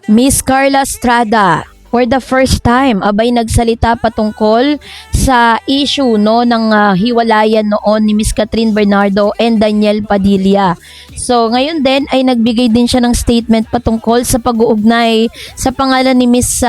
Miss Carla Estrada, for the first time, abay nagsalita patungkol sa issue no ng hiwalayan noon ni Miss Catherine Bernardo and Daniel Padilla. So ngayon din ay nagbigay din siya ng statement patungkol sa pag-uugnay sa pangalan ni Miss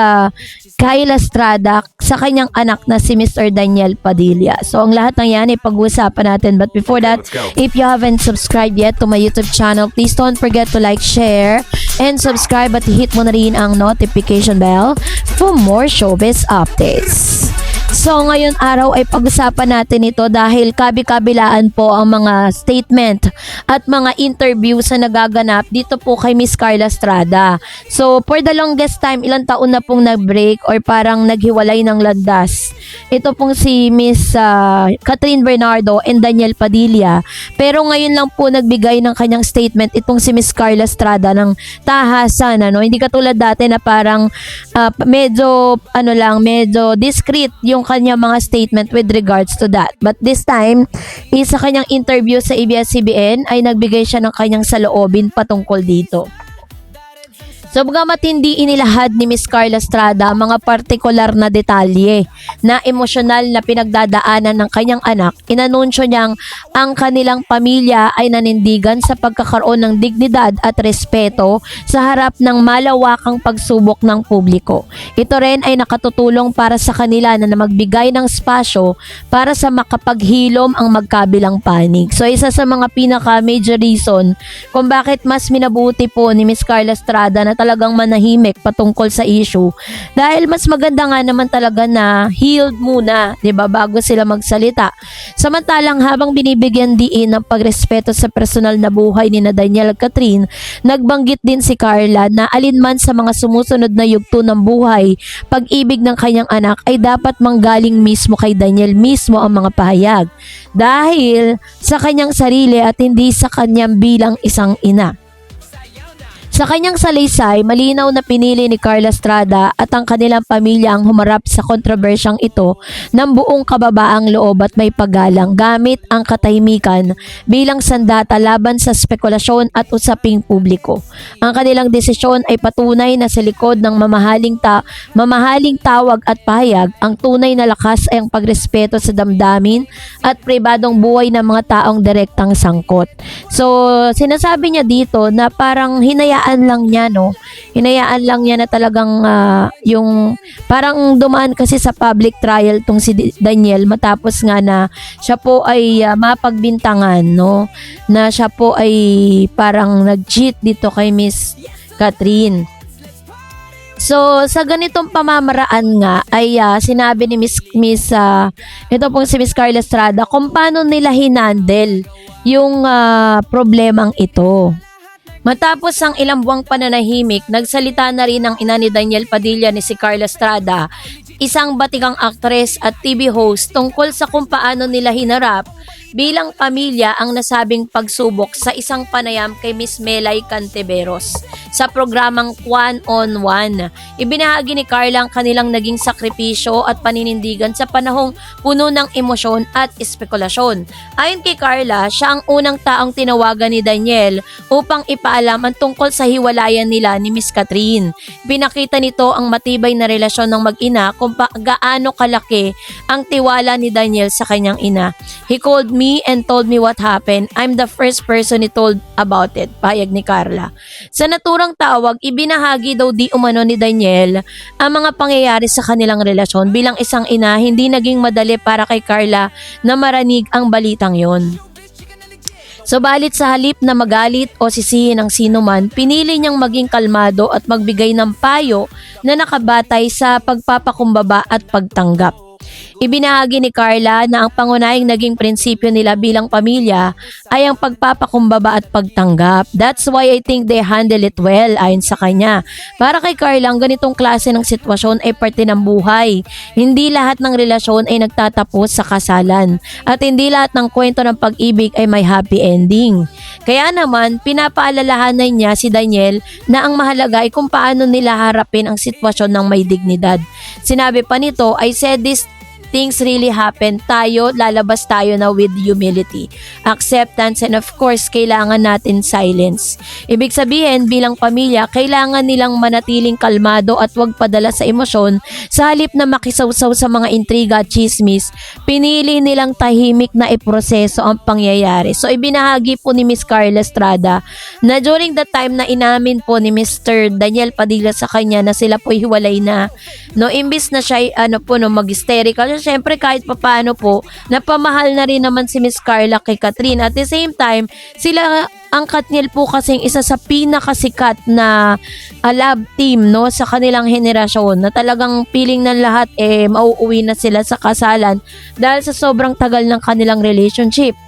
Carla Estrada sa kanyang anak na si Mr. Daniel Padilla. So ang lahat ng yan ay pag-uusapan natin. But before that, if you haven't subscribed yet to my YouTube channel, please don't forget to like, share, and subscribe at hit mo na rin ang notification bell for more showbiz updates. So ngayon araw ay pag-usapan natin ito dahil kabi-kabilaan po ang mga statement at mga interview sa nagaganap dito po kay Miss Carla Estrada. So for the longest time, ilang taon na pong nag-break or parang naghiwalay ng landas. Ito pong si Miss Catherine Bernardo and Daniel Padilla. Pero ngayon lang po nagbigay ng kanyang statement itong si Miss Carla Estrada ng tahasan. Hindi katulad dati na parang medyo discreet yung kanyang mga statement with regards to that. But this time, sa kanyang interview sa ABS-CBN ay nagbigay siya ng kanyang saloobin patungkol dito. So bagamat hindi inilahad ni Miss Carla Estrada mga partikular na detalye na emosyonal na pinagdadaanan ng kanyang anak, inanunsyo niyang ang kanilang pamilya ay nanindigan sa pagkakaroon ng dignidad at respeto sa harap ng malawakang pagsubok ng publiko. Ito rin ay nakatutulong para sa kanila na magbigay ng spasyo para sa makapaghilom ang magkabilang panig. So isa sa mga pinaka-major reason kung bakit mas minabuti po ni Miss Carla Estrada na talagang manahimik patungkol sa issue dahil mas maganda nga naman talaga na healed muna, 'di ba, bago sila magsalita. Samantalang habang binibigyan diin ng pagrespeto sa personal na buhay ni Daniel at Catherine, nagbanggit din si Carla na alinman sa mga sumusunod na yugto ng buhay, pag-ibig ng kanyang anak ay dapat manggaling mismo kay Daniel mismo ang mga pahayag dahil sa kanyang sarili at hindi sa kanyang bilang isang ina. Sa kanyang salaysay, malinaw na pinili ni Carla Estrada at ang kanilang pamilya ang humarap sa kontrobersyang ito ng buong kababaang loob at may paggalang gamit ang katahimikan bilang sandata laban sa spekulasyon at usaping publiko. Ang kanilang desisyon ay patunay na sa likod ng mamahaling tawag at pahayag, ang tunay na lakas ay ang pagrespeto sa damdamin at pribadong buhay ng mga taong direktang sangkot. So, sinasabi niya dito na parang hinayaan lang niya na talagang yung parang dumaan kasi sa public trial tong si Daniel matapos nga na siya po ay mapagbintangan na siya po ay parang nag-cheat dito kay Miss Catherine. So, sa ganitong pamamaraan nga ay sinabi ni ito pong si Miss Carla Estrada kung paano nila hinandle yung problemang ito. Matapos ang ilang buwang pananahimik, nagsalita na rin ang ina ni Daniel Padilla ni si Carla Estrada, isang batikang aktres at TV host tungkol sa kung paano nila hinarap bilang pamilya ang nasabing pagsubok sa isang panayam kay Miss Melay Canteveros sa programang One on One. Ibinahagi ni Carla ang kanilang naging sakripisyo at paninindigan sa panahong puno ng emosyon at espekulasyon. Ayon kay Carla, siya ang unang taong tinawagan ni Daniel upang ipaalam ang tungkol sa hiwalayan nila ni Miss Catherine. Pinakita nito ang matibay na relasyon ng mag-ina kung gaano kalaki ang tiwala ni Daniel sa kanyang ina. He called me and told me what happened. I'm the first person he told about it, pahayag ni Carla. Sa naturang tawag, ibinahagi daw di umano ni Daniel ang mga pangyayari sa kanilang relasyon. Bilang isang ina, hindi naging madali para kay Carla na maranig ang balitang yon. Subalit sa halip na magalit o sisihin ng sino man, pinili niyang maging kalmado at magbigay ng payo na nakabatay sa pagpapakumbaba at pagtanggap. Ibinahagi ni Carla na ang pangunahing naging prinsipyo nila bilang pamilya ay ang pagpapakumbaba at pagtanggap. That's why I think they handle it well, ayon sa kanya. Para kay Carla, ang ganitong klase ng sitwasyon ay parte ng buhay. Hindi lahat ng relasyon ay nagtatapos sa kasalan at hindi lahat ng kwento ng pag-ibig ay may happy ending. Kaya naman, pinapaalalahanan niya si Daniel na ang mahalaga ay kung paano nila harapin ang sitwasyon ng may dignidad. Sinabi pa nito, I said this things really happen, lalabas tayo na with humility, acceptance, and of course, kailangan natin silence. Ibig sabihin, bilang pamilya, kailangan nilang manatiling kalmado at huwag padala sa emosyon. Sa halip na makisawsaw sa mga intriga at chismis, pinili nilang tahimik na iproseso ang pangyayari. So, ibinahagi po ni Miss Carla Estrada na during the time na inamin po ni Mr. Daniel Padilla sa kanya na sila po hiwalay na, no, imbis na siya mag-hysterical, syempre kahit papaano po napamahal na rin naman si Miss Carla kay Catherine. At the same time, sila ang Katniel po kasing isa sa pinakasikat na love team, no, sa kanilang henerasyon, na talagang feeling ng lahat mauuwi na sila sa kasalan dahil sa sobrang tagal ng kanilang relationship.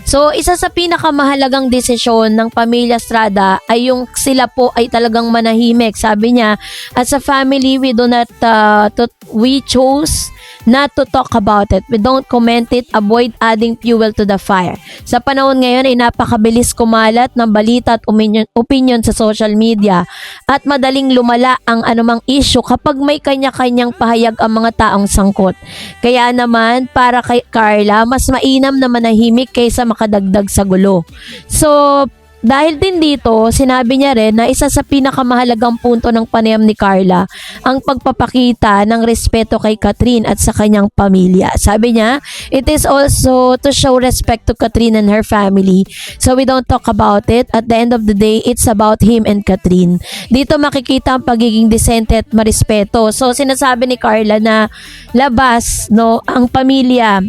So, isa sa pinakamahalagang desisyon ng pamilya Estrada ay yung sila po ay talagang manahimik. Sabi niya, as a family, we chose not to talk about it. We don't comment it, avoid adding fuel to the fire. Sa panahon ngayon ay napakabilis kumalat ng balita at opinion sa social media at madaling lumala ang anumang issue kapag may kanya-kanyang pahayag ang mga taong sangkot. Kaya naman, para kay Carla, mas mainam na manahimik kaysa makadagdag sa gulo. So, dahil din dito, sinabi niya rin na isa sa pinakamahalagang punto ng panayam ni Carla ang pagpapakita ng respeto kay Catherine at sa kanyang pamilya. Sabi niya, it is also to show respect to Catherine and her family. So we don't talk about it. At the end of the day, it's about him and Catherine. Dito makikita ang pagiging decente at marespeto. So sinasabi ni Carla na labas, no, ang pamilya,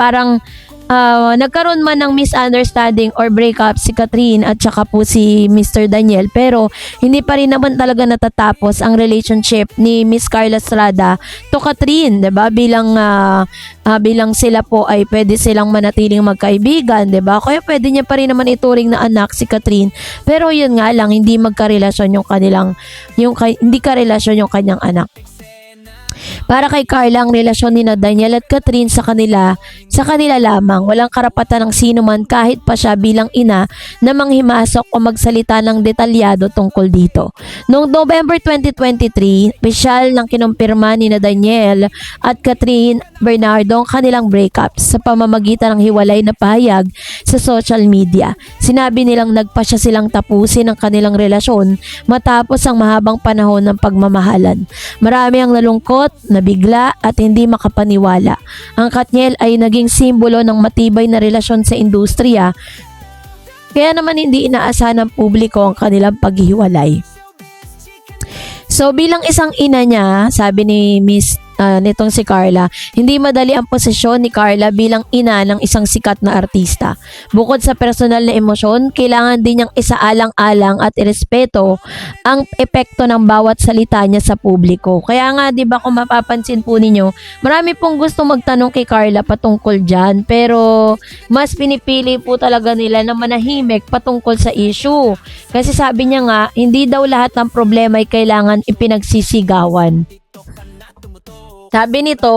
parang nagkaroon man ng misunderstanding or breakup si Catherine at saka po si Mr. Daniel, pero hindi pa rin naman talaga natatapos ang relationship ni Miss Carla Estrada to Catherine, 'di ba? Bilang sila po ay pwede silang manatiling magkaibigan, 'di ba? Kaya pwede niya pa rin naman ituring na anak si Catherine, pero yun nga lang, hindi magkarelasyon hindi karelasyon yung kanyang anak. Para kay Carla, ang relasyon ni Daniel at Catherine sa kanila lamang. Walang karapatan ng sino man kahit pa siya bilang ina na manghimasok o magsalita ng detalyado tungkol dito. Noong November 2023, opisyal nang kinumpirma ni Daniel at Catherine Bernardo ang kanilang breakup sa pamamagitan ng hiwalay na pahayag sa social media. Sinabi nilang nagpasya silang tapusin ang kanilang relasyon matapos ang mahabang panahon ng pagmamahalan. Marami ang nalungkot, nabigla at hindi makapaniwala. Ang Katniel ay naging simbolo ng matibay na relasyon sa industriya, kaya naman hindi inaasahan ng publiko ang kanilang paghihiwalay. So bilang isang ina niya, sabi ni nitong si Carla, hindi madali ang posisyon ni Carla bilang ina ng isang sikat na artista. Bukod sa personal na emosyon, kailangan din niyang isaalang-alang at irespeto ang epekto ng bawat salita niya sa publiko. Kaya nga, di ba, kung mapapansin po ninyo, marami pong gusto magtanong kay Carla patungkol dyan, pero mas pinipili po talaga nila na manahimik patungkol sa issue. Kasi sabi niya nga, hindi daw lahat ng problema ay kailangan ipinagsisigawan. Sabi nito,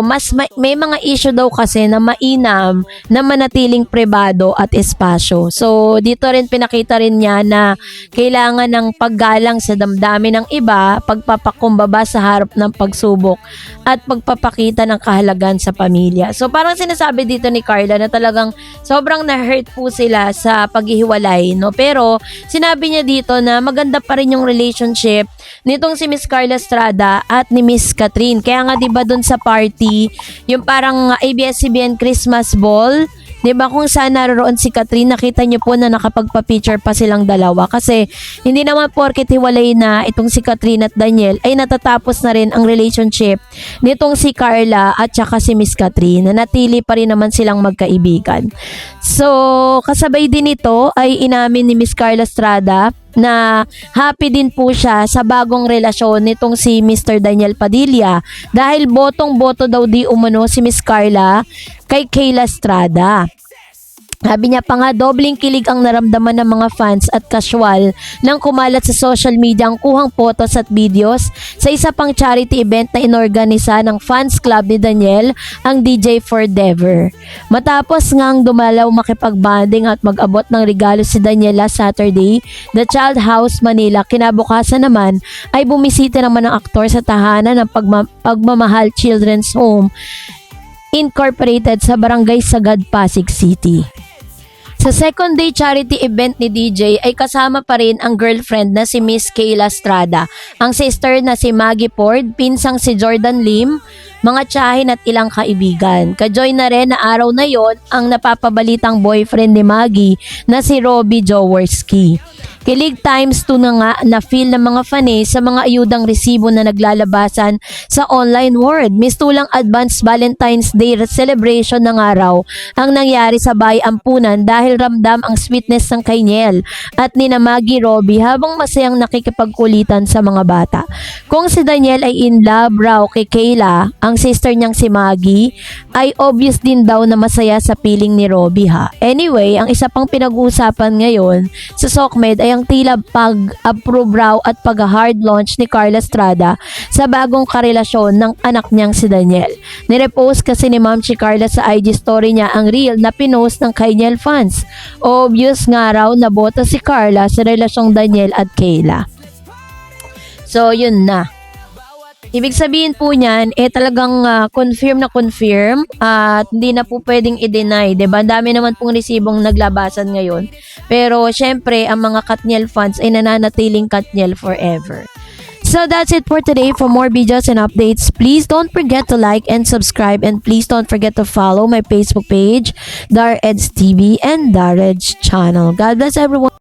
may mga issue daw kasi na mainam na manatiling pribado at espasyo. So, dito rin pinakita rin niya na kailangan ng paggalang sa damdamin ng iba, pagpapakumbaba sa harap ng pagsubok, at pagpapakita ng kahalagan sa pamilya. So, parang sinasabi dito ni Carla na talagang sobrang na-hurt po sila sa paghihiwalay, no? Pero, sinabi niya dito na maganda pa rin yung relationship nitong si Miss Carla Estrada at ni Miss Catherine. Kaya nga, diba, dun sa party, yung parang ABS-CBN Christmas Ball, 'di ba, kung saan naroon si Catherine, nakita niyo po na nakapagpa-picture pa silang dalawa, kasi hindi naman porket hiwalay na itong si Catherine at Daniel ay natatapos na rin ang relationship nitong si Carla at saka si Miss Catherine. Nanatili pa rin naman silang magkaibigan. So, kasabay din ito ay inamin ni Miss Carla Estrada na happy din po siya sa bagong relasyon nitong si Mr. Daniel Padilla dahil botong-boto daw di umano si Miss Carla kay Kayla Estrada. Sabi niya pa nga, dobling kilig ang naramdaman ng mga fans at casual nang kumalat sa social media ang kuhang photos at videos sa isa pang charity event na inorganisa ng fans club ni Daniel, ang DJ Forever. Matapos ngang dumalaw makipagbanding at mag-abot ng regalo si Daniel last Saturday, The Child House Manila, kinabukasan naman ay bumisita naman ang aktor sa tahanan ng Pagmamahal Children's Home Incorporated sa Barangay Sagad, Pasig City. Sa second day charity event ni DJ ay kasama pa rin ang girlfriend na si Miss Kayla Estrada, ang sister na si Maggie Ford, pinsang si Jordan Lim, mga tiyahin at ilang kaibigan. Kajoy na rin na araw na yon ang napapabalitang boyfriend ni Maggie na si Robbie Jaworski. Kilig times 2 na nga na feel ng mga fans sa mga ayudang resibo na naglalabasan sa online world. Mistulang advanced Valentine's Day celebration ng araw ang nangyari sa Bay Ampunan dahil ramdam ang sweetness ng Kaynel at ni na Maggie Robbie habang masayang nakikipagkulitan sa mga bata. Kung si Daniel ay in love raw kay Kayla, ang sister niyang si Maggie, ay obvious din daw na masaya sa piling ni Robbie ha. Anyway, ang isa pang pinag-uusapan ngayon sa SOCMED ay ang tila pag-approve raw at pag-hard launch ni Carla Estrada sa bagong karelasyon ng anak niyang si Daniel. Nirepost kasi ni Ma'am si Carla sa IG story niya ang reel na pinost ng Kaynel fans. Obvious nga raw na boto si Carla sa relasyong Daniel at Kayla. So, yun na. Ibig sabihin po niyan, talagang confirm na confirm at hindi na po pwedeng i-deny, diba? Dami naman pong resibong naglabasan ngayon. Pero, syempre, ang mga Katniel fans ay nananatiling Katniel forever. So, that's it for today. For more videos and updates, please don't forget to like and subscribe, and please don't forget to follow my Facebook page, Dar Eds TV and Dar Eds channel. God bless everyone.